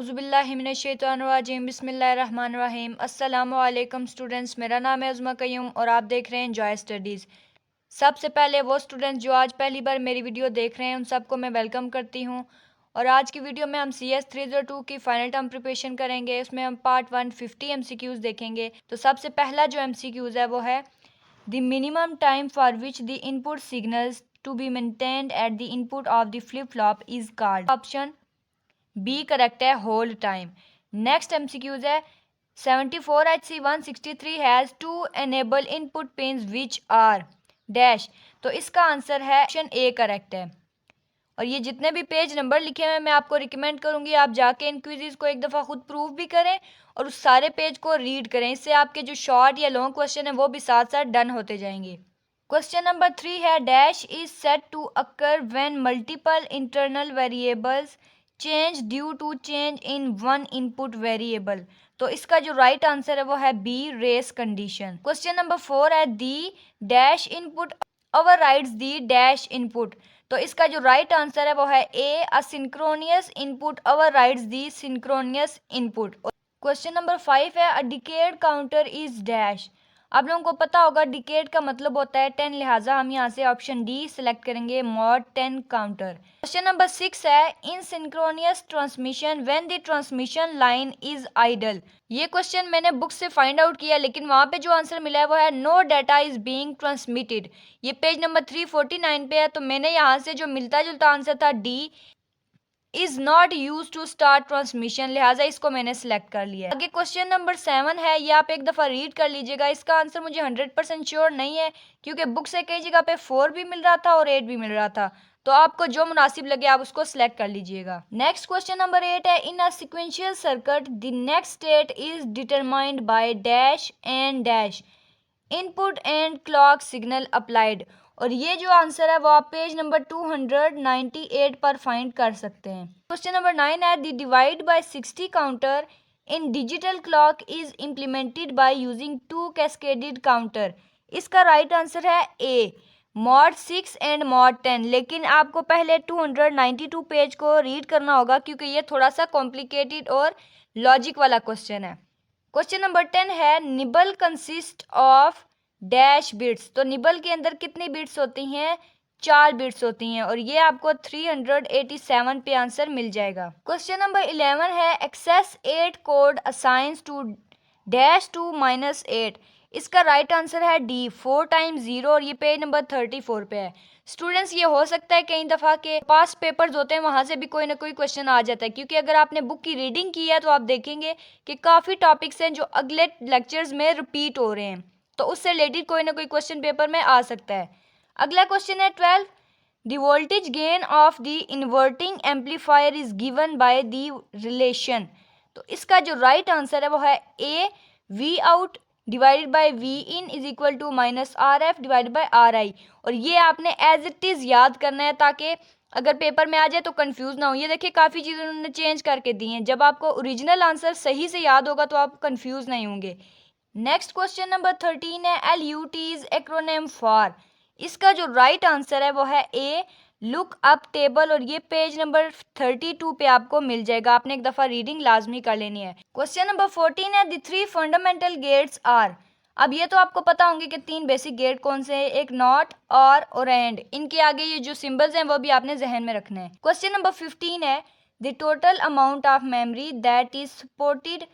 औज़ुबिल्लाहिमिनश्शैतानिर्रजीम बिस्मिल्लाहिर्रहमानिर्रहीम। अस्सलामु अलैकुम स्टूडेंट्स, मेरा नाम है उज़्मा क़य्यूम और आप देख रहे हैं एंजॉय स्टडीज़। सबसे पहले वो स्टूडेंट्स जो आज पहली बार मेरी वीडियो देख रहे हैं उन सबको मैं वेलकम करती हूँ। और आज की वीडियो में हम CS 302 की फ़ाइनल टर्म प्रिपरेशन करेंगे। उसमें हम पार्ट 150 MCQs देखेंगे। तो सबसे पहला जो MCQs है वो है the minimum time for which the input signals to be maintained at the input of the flip flop is called. Option B correct है, होल्ड टाइम। नेक्स्ट MCQs है 74HC163 has two enable input pins which are dash. तो इसका answer है option A correct है। और ये जितने भी पेज नंबर लिखे हुए हैं मैं आपको रिकमेंड करूंगी आप जाके इन क्विज़ को एक दफ़ा खुद प्रूफ भी करें और उस सारे पेज को रीड करें। इससे आपके जो शॉर्ट या लॉन्ग क्वेश्चन है वो भी साथ साथ डन होते जाएंगे। क्वेश्चन नंबर 3 है dash is set to occur when multiple internal variables change due to change in one input variable. तो इसका जो राइट आंसर है वो है B race condition. Question number 4 है the dash input overrides the dash input. तो इसका जो राइट आंसर है वो है A asynchronous input overrides the synchronous input. Question number 5 है a decade counter is dash. आप लोगों को पता होगा डिकेड का मतलब होता है 10, लिहाजा हम यहाँ से ऑप्शन डी सिलेक्ट करेंगे, मॉड 10 काउंटर। क्वेश्चन नंबर 6 है in synchronous transmission when the transmission line is idle. ये क्वेश्चन मैंने बुक से फाइंड आउट किया लेकिन वहाँ पे जो आंसर मिला है वो है no data is being transmitted. ये पेज नंबर 349 पे है। तो मैंने यहाँ से जो मिलता जुलता आंसर था D is not use to start transmission, लिहाजा इसको मैंने सेलेक्ट कर लिया। आगे क्वेश्चन नंबर 7 है, ये आप एक दफ़ा रीड कर लीजिएगा। इसका आंसर मुझे 100% श्योर नहीं है क्योंकि बुक से कई जगह पे 4 भी मिल रहा था और 8 भी मिल रहा था। तो आपको जो मुनासिब लगे आप उसको सिलेक्ट कर लीजिएगा। नेक्स्ट क्वेश्चन नंबर 8 है in a sequential circuit the next state is determined by dash and dash input and clock signal applied. और ये जो आंसर है वो आप पेज नंबर 298 पर फाइंड कर सकते हैं। क्वेश्चन नंबर 9 है the divide by 60 counter in digital clock is implemented by using 2 cascaded counter. इसका राइट आंसर है ए मॉड 6 एंड मॉड 10। लेकिन आपको पहले 292 पेज को रीड करना होगा क्योंकि ये थोड़ा सा कॉम्प्लिकेटेड और लॉजिक वाला क्वेश्चन है। क्वेश्चन नंबर 10 है nibble consist of dash bits. तो निबल के अंदर कितनी बिट्स होती हैं? 4 बिट्स होती हैं और ये आपको 387 पे आंसर मिल जाएगा। क्वेश्चन नंबर 11 है excess 8 code assigns to dash 2 minus 8। इसका राइट आंसर है डी 4 टाइम्स 0 और ये पेज नंबर 34 पे है। स्टूडेंट्स ये हो सकता है कई दफ़ा के पास पेपर्स होते हैं वहाँ से भी कोई ना कोई क्वेश्चन आ जाता है क्योंकि अगर आपने बुक की रीडिंग की है तो आप देखेंगे कि काफ़ी टॉपिक्स हैं जो अगले लेक्चर्स में रिपीट हो रहे हैं। तो उससे रिलेटेड कोई ना कोई क्वेश्चन पेपर में आ सकता है। अगला क्वेश्चन है 12 the voltage gain of the inverting amplifier is given by the relation. तो इसका जो राइट आंसर है वो है A V out divided by V in is equal to minus R F divided by R I. और ये आपने as it is याद करना है ताकि अगर पेपर में आ जाए तो कंफ्यूज ना हो। ये देखिए काफ़ी चीज़ें उन्होंने चेंज करके दी हैं। जब आपको ओरिजिनल आंसर सही से याद होगा तो आप कंफ्यूज नहीं होंगे। नेक्स्ट क्वेश्चन नंबर 13 है LUT इज एक्रोनिम फॉर। इसका जो राइट आंसर है वो है ए लुक अप टेबल और ये पेज नंबर 32 पे आपको मिल जाएगा। आपने एक दफ़ा रीडिंग लाजमी कर लेनी है। क्वेश्चन नंबर 14 है द 3 फंडामेंटल गेट्स आर। अब ये तो आपको पता होंगे कि 3 बेसिक गेट कौन से हैं, एक नॉट और एंड। इनके आगे ये जो सिंबल्स हैं वो भी आपने जहन में रखना है। क्वेश्चन नंबर 15 है the total amount of memory that is supported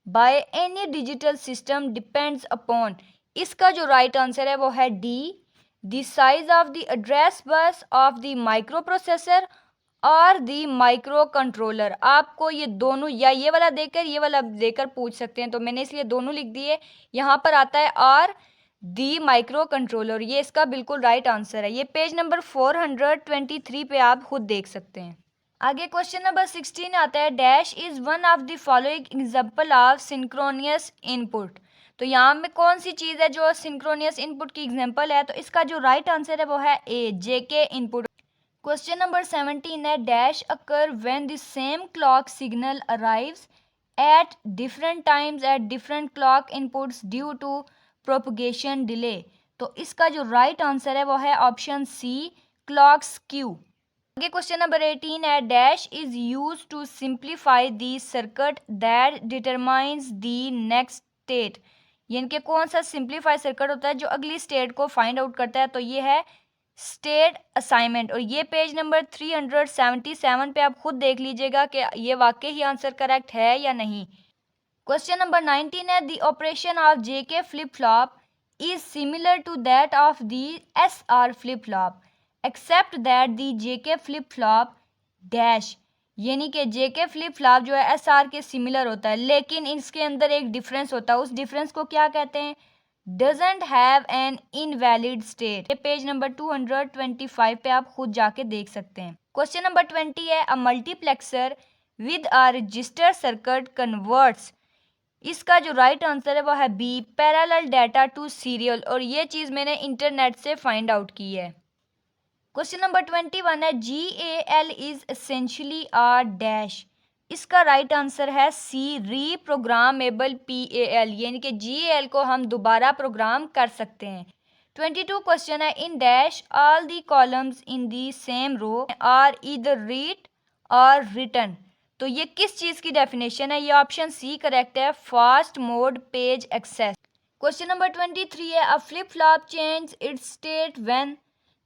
by any digital system depends upon. इसका जो राइट आंसर है वो है D the size of the address bus of the micro processor और द माइक्रो कंट्रोलर। आपको ये दोनों या ये वाला देकर ये वाला देकर पूछ सकते हैं तो मैंने इसलिए दोनों लिख दिए। यहाँ पर आता है और दी माइक्रो कंट्रोलर, ये इसका बिल्कुल राइट आंसर है। ये पेज नंबर 423 पे आप खुद देख सकते हैं। आगे क्वेश्चन नंबर 16 आता है dash is one of the following example of synchronous input. तो यहाँ में कौन सी चीज़ है जो सिंक्रोनियस इनपुट की एग्जांपल है? तो इसका जो राइट आंसर है वो है A JK input. Question number 17 है dash occur when the same clock signal arrives at different times at different clock inputs due to propagation delay. तो इसका जो राइट आंसर है वो है ऑप्शन सी क्लॉक स्क्यू। आगे क्वेश्चन नंबर 18 है, dash is use to simplify the circuit that determines the next state. यानी कि कौन सा सिंप्लीफाई सर्किट होता है जो अगली स्टेट को फाइंड आउट करता है, तो ये है स्टेट असाइनमेंट। और ये पेज नंबर 377 पे आप खुद देख लीजिएगा कि ये वाकई ही आंसर करेक्ट है या नहीं। क्वेश्चन नंबर 19 है, the operation of JK flip flop is similar to that of the SR flip flop except that the JK flip flop dash. यानी कि जेके फ्लिप फ्लॉप जो है एसआर के सिमिलर होता है, लेकिन इसके अंदर एक डिफरेंस होता है। उस डिफरेंस को क्या कहते हैं? Doesn't have an invalid state. ये पेज नंबर 225 पे आप खुद जाके देख सकते हैं। क्वेश्चन नंबर 20 है, a multiplexer with a register circuit converts. इसका जो राइट आंसर है वो है B, parallel data to serial. और ये चीज़ मैंने इंटरनेट से फाइंड आउट की है। क्वेश्चन नंबर 21 है, G A L is essentially a dash. इसका राइट आंसर है C, reprogrammable P A L. यानी कि जी ए एल को हम दोबारा प्रोग्राम कर सकते हैं। 22 क्वेश्चन है, in dash all the columns in the same row are either read और रिटन। तो ये किस चीज़ की डेफिनेशन है? ये ऑप्शन सी करेक्ट है, fast mode page access. Question number 23 है, a flip flop change its state when.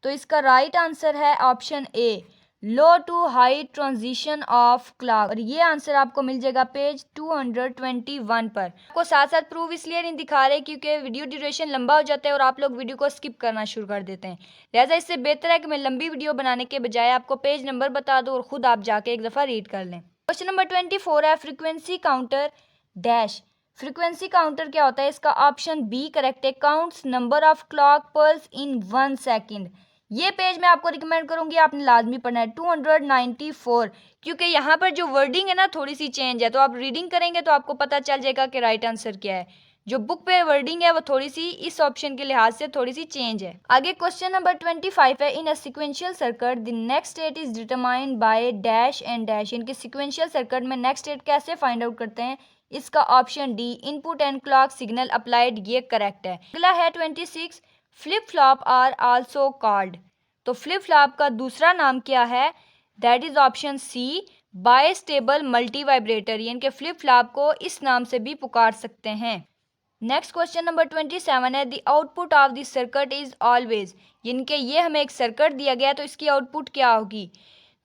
तो इसका राइट आंसर है option A, low to high transition of clock. और ये आंसर आपको मिल जाएगा पेज 221 पर। आपको साथ साथ प्रूफ इसलिए नहीं दिखा रहे क्योंकि वीडियो ड्यूरेशन लंबा हो जाता है और आप लोग वीडियो को स्किप करना शुरू कर देते हैं। लिहाजा इससे बेहतर है कि मैं लंबी वीडियो बनाने के बजाय आपको पेज नंबर बता दूं और खुद आप जाके एक दफ़ा रीड कर लें। क्वेश्चन नंबर 24 है, frequency counter dash. Frequency counter क्या होता है? इसका ऑप्शन बी करेक्ट है, counts number of clock pulse in 1 second. ये पेज मैं आपको रिकमेंड करूंगी, आपने लाजमी पढ़ना है, 294। क्योंकि यहाँ पर जो वर्डिंग है ना थोड़ी सी चेंज है, तो आप रीडिंग करेंगे तो आपको पता चल जाएगा कि राइट आंसर क्या है। जो बुक पे वर्डिंग है वो थोड़ी सी इस ऑप्शन के लिहाज से थोड़ी सी चेंज है। आगे क्वेश्चन नंबर 25 है, in a sequential circuit the next state is determined by dash and dash. इनके सीक्वेंशियल सर्किट में नेक्स्ट स्टेट कैसे फाइंड आउट करते हैं? इसका option D, input and clock signal applied, ये करेक्ट है। अगला है 26, flip flop are also called. तो फ्लिप फ्लॉप का दूसरा नाम क्या है? That is option C, bistable multi vibrator. यानी कि फ्लिप फ्लॉप को इस नाम से भी पुकार सकते हैं। नेक्स्ट क्वेश्चन नंबर 27 है, the output of the circuit is always. यानी कि ये हमें एक सर्किट दिया गया है तो इसकी आउटपुट क्या होगी?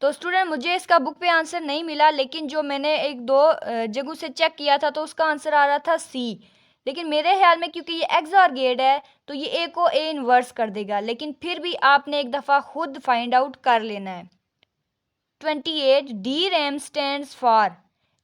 तो स्टूडेंट मुझे इसका बुक पे आंसर नहीं मिला, लेकिन जो मैंने एक दो जगहों से चेक किया था तो उसका आंसर आ रहा था सी। लेकिन मेरे ख्याल में क्योंकि ये एक्सऑर गेट है तो ये ए को ए इन्वर्स कर देगा, लेकिन फिर भी आपने एक दफ़ा खुद फाइंड आउट कर लेना है। 28, D RAM stand for.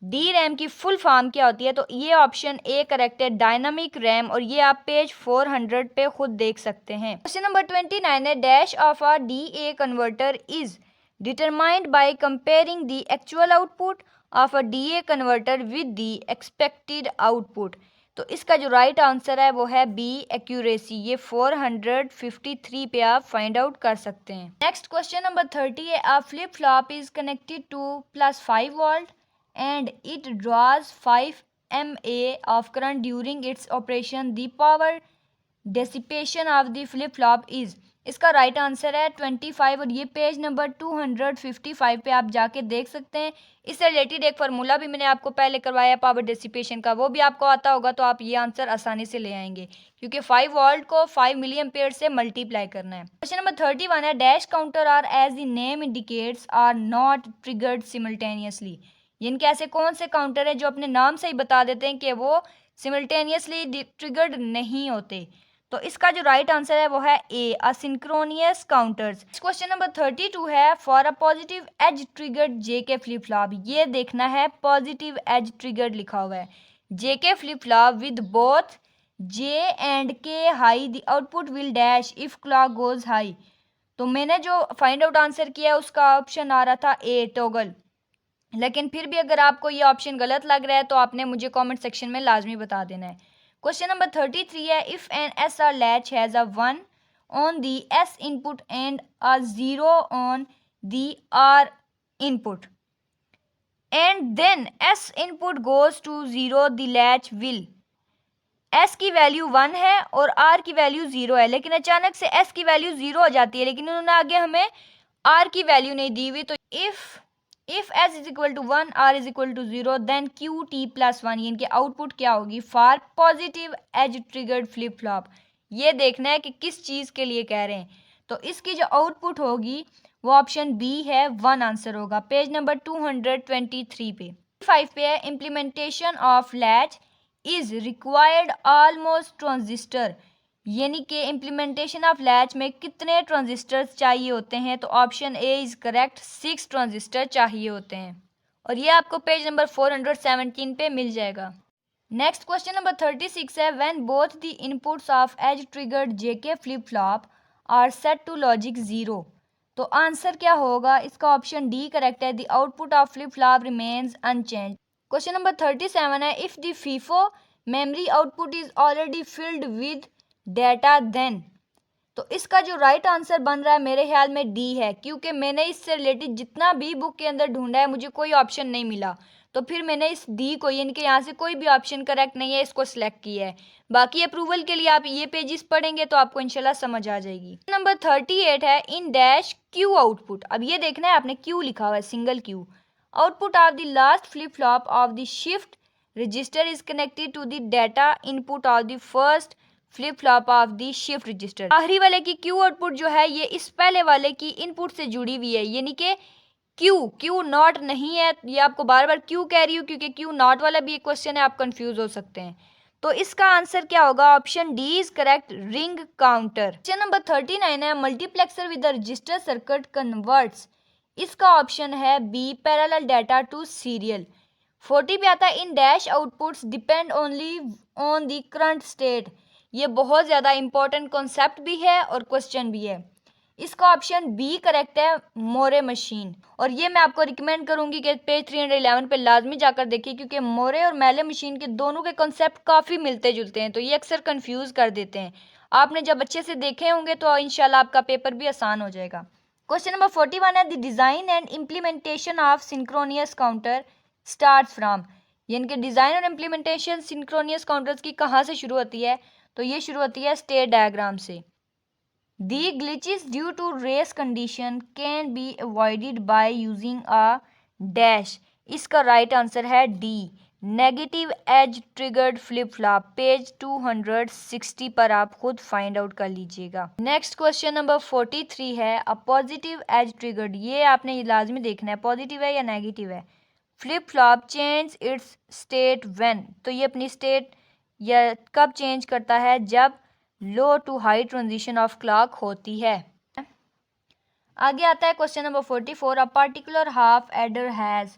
D RAM की फुल फॉर्म क्या होती है? तो ये ऑप्शन ए करेक्ट है, डायनामिक रैम। और ये आप पेज 400 पे खुद देख सकते हैं। क्वेश्चन नंबर 29 है, dash of a D A converter is determined by comparing the actual output of a D A converter with the expected output. तो इसका जो राइट आंसर है वो है बी, एक्यूरेसी। ये 453 पे आप फाइंड आउट कर सकते हैं। नेक्स्ट क्वेश्चन नंबर 30 है, a flip flop is connected to +5 volt and it draws 5 MA of current during its operation, the power dissipation of the flip flop is. इसका right answer है 25। और ये page number 255 पे आप जाके देख सकते हैं। इससे रिलेटेड एक फार्मूला भी मैंने आपको पहले करवाया है पावर डेसिपेशन का, वो भी आपको आता होगा तो आप ये आंसर आसानी से ले आएंगे, क्योंकि 5 वोल्ट को 5 मिली एम्पेयर से मल्टीप्लाई करना है। क्वेश्चन नंबर 31 है, dash counter are as the name indicates are not triggered simultaneously. यानी कि ऐसे कौन से काउंटर है जो अपने नाम से ही बता देते हैं कि वो सिमल्टेनियसली ट्रिगर्ड नहीं होते? तो इसका जो राइट आंसर है वो है A, asynchronous counters. Question number 32 है, for a positive edge triggered JK flip flop. ये देखना है पॉजिटिव एज ट्रिगर्ड लिखा हुआ है, JK flip flop with both J and K high the output will dash if clock goes high. तो मैंने जो फाइंड आउट आंसर किया है उसका ऑप्शन आ रहा था ए, टॉगल। लेकिन फिर भी अगर आपको ये ऑप्शन गलत लग रहा है तो आपने मुझे कमेंट सेक्शन में लाजमी बता देना है। क्वेश्चन नंबर 33 है, if an S R latch has a 1 on the S input and a 0 on the R input and then S input goes to 0, the latch will. S की value 1 है और are की value 0 है, लेकिन अचानक से S की value 0 हो जाती है, लेकिन उन्होंने आगे हमें आर की वैल्यू नहीं दी हुई, तो if S is equal to 1 R is equal to 0 then Q T plus 1, यानी कि आउटपुट क्या होगी for positive edge triggered flip flop. ये देखना है कि किस चीज़ के लिए कह रहे हैं, तो इसकी जो आउटपुट होगी वो ऑप्शन बी है, 1 आंसर होगा। पेज नंबर 223 पे 5 पे है implementation of latch is required almost transistor, यानी कि इम्प्लीमेंटेशन ऑफ लैच में कितने ट्रांजिस्टर्स चाहिए होते हैं, तो option A is correct, 6 transistor चाहिए होते हैं, और ये आपको पेज नंबर 417 पे मिल जाएगा। नेक्स्ट क्वेश्चन नंबर 36 है when both the inputs of edge triggered JK flip flop are set to logic 0, तो आंसर क्या होगा, इसका ऑप्शन डी करेक्ट है, the output of flip flop remains unchange. Question number 37 है if the FIFO memory output is already filled with data then, तो इसका जो right answer बन रहा है मेरे ख्याल में डी है, क्योंकि मैंने इससे रिलेटेड जितना भी बुक के अंदर ढूंढा है मुझे कोई ऑप्शन नहीं मिला, तो फिर मैंने इस डी को, यानी कि यहाँ से कोई भी ऑप्शन करेक्ट नहीं है, इसको सिलेक्ट किया है। बाकी अप्रूवल के लिए आप ये पेजेस पढ़ेंगे तो आपको इंशाल्लाह समझ आ जाएगी। नंबर 38 है इन डैश क्यू आउटपुट, अब ये देखना है आपने क्यू लिखा हुआ है, single Q, output of the last flip flop of the shift register is connected to the data input of the first flip flop of the shift register. आखिरी वाले की क्यू आउटपुट जो है ये इस पहले वाले की इनपुट से जुड़ी हुई है, यानी कि क्यू नॉट नहीं है, ये आपको बार बार क्यू कह रही हूँ क्योंकि क्यू नॉट वाला भी एक क्वेश्चन है, आप कंफ्यूज हो सकते हैं। तो इसका आंसर क्या होगा, option D is correct, ring counter. Question number 39 है multiplexer with register circuit converts, इसका ऑप्शन है B parallel data to serial. 40 पे आता है in dash outputs depend only on the current state, ये बहुत ज़्यादा इंपॉर्टेंट कॉन्सेप्ट भी है और क्वेश्चन भी है, इसका ऑप्शन बी करेक्ट है, मोरे मशीन। और ये मैं आपको रिकमेंड करूंगी कि पेज 311 पे लाजमी जाकर देखिए, क्योंकि मोरे और मेले मशीन के दोनों के कॉन्सेप्ट काफ़ी मिलते जुलते हैं, तो ये अक्सर कंफ्यूज कर देते हैं। आपने जब अच्छे से देखे होंगे तो इंशाल्लाह आपका पेपर भी आसान हो जाएगा। क्वेश्चन नंबर 41 है the design and implementation of synchronous counter start from, यानी कि डिज़ाइन और इम्प्लीमेंटेशन सिंक्रोनियस काउंटर्स की कहाँ से शुरू होती है, तो ये शुरू होती है स्टेट डायग्राम से। The glitches due to race condition can be avoided by using a dash, इसका राइट आंसर है D, negative as triggered flip flop. Page 260 पर आप खुद फाइंड आउट कर लीजिएगा। नेक्स्ट क्वेश्चन नंबर 43 है अ पॉजिटिव एज ट्रिगर्ड, ये आपने लाजमी देखना है पॉजिटिव है या नेगेटिव है। Flip flop change its state when, तो ये अपनी स्टेट या कब चेंज करता है, जब low to high transition of clock होती है। आगे आता है question number 44 a particular half adder has,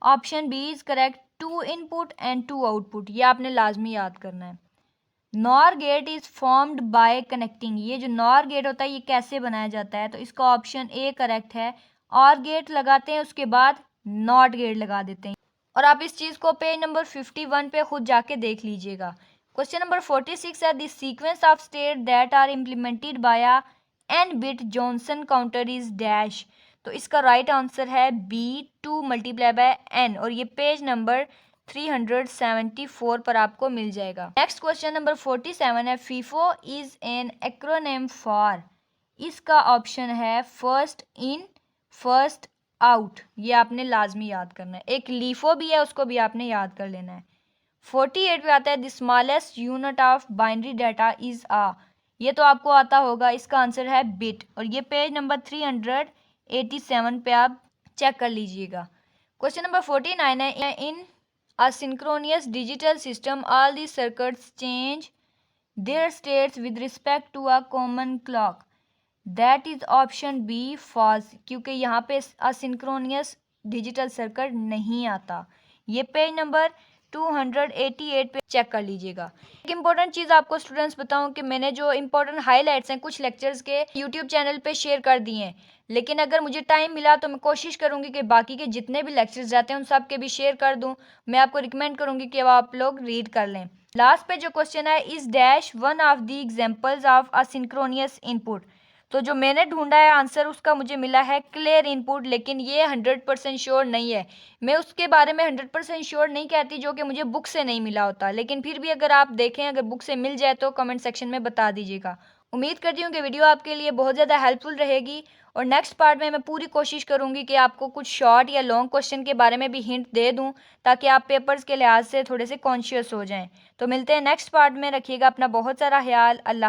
option B is correct, 2 input and 2 output, ये आपने लाजमी याद करना है। NOR gate is formed by connecting, ये जो नॉर गेट होता है ये कैसे बनाया जाता है, तो इसका ऑप्शन ए करेक्ट है, और गेट लगाते हैं उसके बाद नॉट गेट लगा देते हैं, और आप इस चीज़ को पेज नंबर 51 पे खुद जाके देख लीजिएगा। क्वेश्चन नंबर 46 है the sequence of state that are implemented by a N bit Johnson counter is dash, तो इसका राइट आंसर है बी 2 मल्टीप्लाई बाय एन, और ये पेज नंबर 374 पर आपको मिल जाएगा। नेक्स्ट क्वेश्चन नंबर 47 है FIFO is an acronym for, इसका ऑप्शन है फर्स्ट इन फर्स्ट आउट, ये आपने लाजमी याद करना है। एक लीफो भी है उसको भी आपने याद कर लेना है। 48 पे आता है the smallest unit of binary data is a, ये तो आपको आता होगा, इसका आंसर है बिट, और ये पेज नंबर 387 पे आप चेक कर लीजिएगा। क्वेश्चन नंबर 49 है in a synchronous digital system all the circuits change their states with respect to a common clock, that is option B false, क्योंकि यहाँ पे असिंक्रोनियस डिजिटल सर्किट नहीं आता। ये पेज नंबर 288 पे चेक कर लीजिएगा। एक इम्पॉर्टेंट चीज़ आपको स्टूडेंट्स बताऊं कि मैंने जो इम्पोर्टेंट हाइलाइट्स हैं कुछ लेक्चर्स के यूट्यूब चैनल पे शेयर कर दिए हैं, लेकिन अगर मुझे टाइम मिला तो मैं कोशिश करूंगी कि बाकी के जितने भी लेक्चर्स जाते हैं उन सब के भी शेयर कर दूं। मैं आपको रिकमेंड करूंगी कि आप लोग रीड कर लें। लास्ट पे जो क्वेश्चन है is dash one of the examples of asynchronous input, तो जो मैंने ढूंढा है आंसर उसका मुझे मिला है क्लियर इनपुट, लेकिन ये 100% श्योर नहीं है। मैं उसके बारे में 100% श्योर नहीं कहती जो कि मुझे बुक से नहीं मिला होता, लेकिन फिर भी अगर आप देखें अगर बुक से मिल जाए तो कमेंट सेक्शन में बता दीजिएगा। उम्मीद करती हूँ कि वीडियो आपके लिए बहुत ज़्यादा हेल्पफुल रहेगी और नेक्स्ट पार्ट में मैं पूरी कोशिश करूँगी कि आपको कुछ शॉर्ट या लॉन्ग क्वेश्चन के बारे में भी हिंट दे दूँ ताकि आप पेपर्स के लिहाज से थोड़े से कॉन्शियस हो जाएं। तो मिलते हैं नेक्स्ट पार्ट में, रखिएगा अपना बहुत सारा ख्याल। अल्लाह।